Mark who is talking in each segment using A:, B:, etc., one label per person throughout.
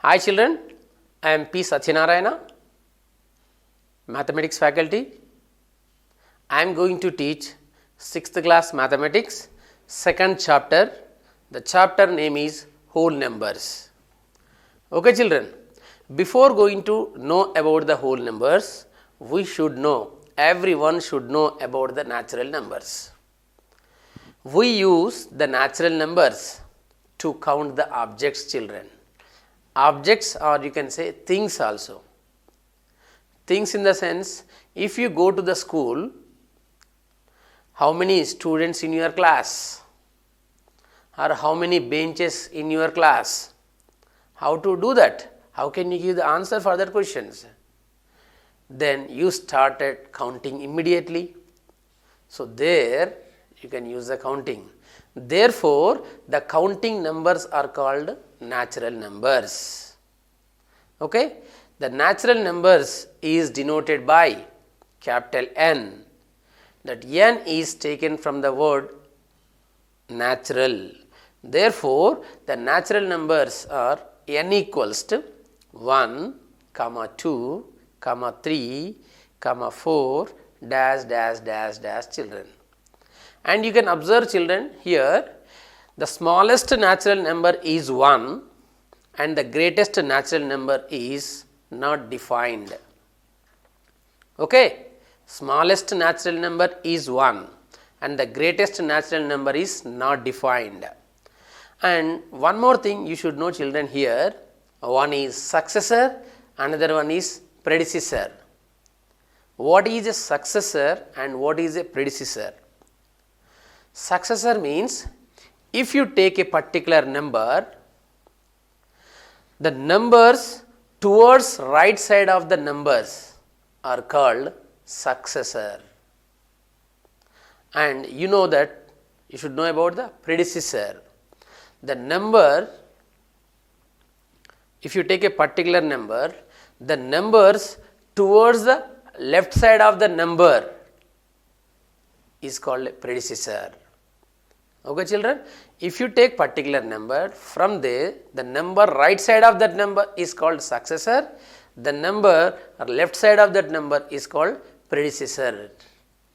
A: Hi children, I am P. Satyanarayana, Mathematics faculty. I am going to teach 6th class Mathematics, 2nd chapter. The chapter name is Whole Numbers. Okay children, before going to know about the whole numbers, everyone should know about the natural numbers. We use the natural numbers to count the objects, children. Objects, or you can say things also. Things in the sense, if you go to the school, how many students in your class, or how many benches in your class? How to do that? How can you give the answer for that questions? Then you started counting immediately. So there you can use the counting. Therefore, the counting numbers are called natural numbers. Okay? The natural numbers is denoted by capital N. That N is taken from the word natural. Therefore, the natural numbers are N equals to 1, 2, 3, 4, dash children. And you can observe children here, the smallest natural number is 1 and the greatest natural number is not defined. Okay, smallest natural number is 1 and the greatest natural number is not defined. And one more thing you should know children here, one is successor, another one is predecessor. What is a successor and what is a predecessor? Successor means if you take a particular number, the numbers towards right side of the numbers are called successor. And you know that you should know about the predecessor. The number, if you take a particular number, the numbers towards the left side of the number is called predecessor. Okay children, if you take particular number, from there the number right side of that number is called successor, the number left side of that number is called predecessor.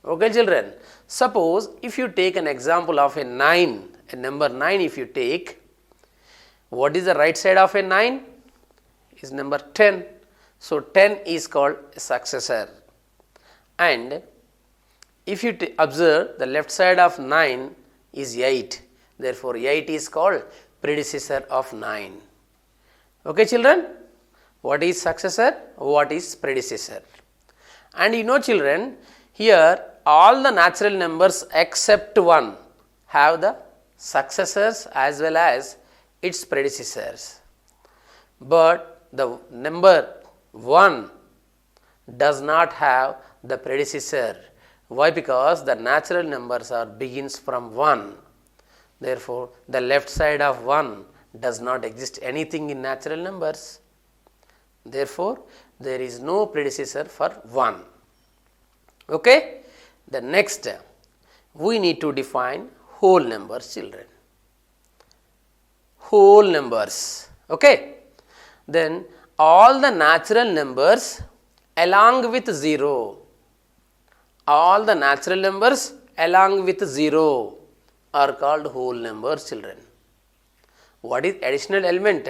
A: Okay children, suppose if you take an example of a 9, a number 9 if you take, what is the right side of a 9? Is number 10. So 10 is called a successor. And if you observe the left side of 9 is 8, therefore 8 is called predecessor of 9. Okay children, what is successor, what is predecessor? And you know children, here all the natural numbers except 1 have the successors as well as its predecessors. But the number 1 does not have the predecessor. Why? Because the natural numbers are begins from 1. Therefore, the left side of 1 does not exist anything in natural numbers. Therefore, there is no predecessor for 1. Okay? The next, we need to define whole numbers children. Whole numbers. Okay? Then all the natural numbers along with 0. All the natural numbers along with 0 are called whole numbers children. What is additional element?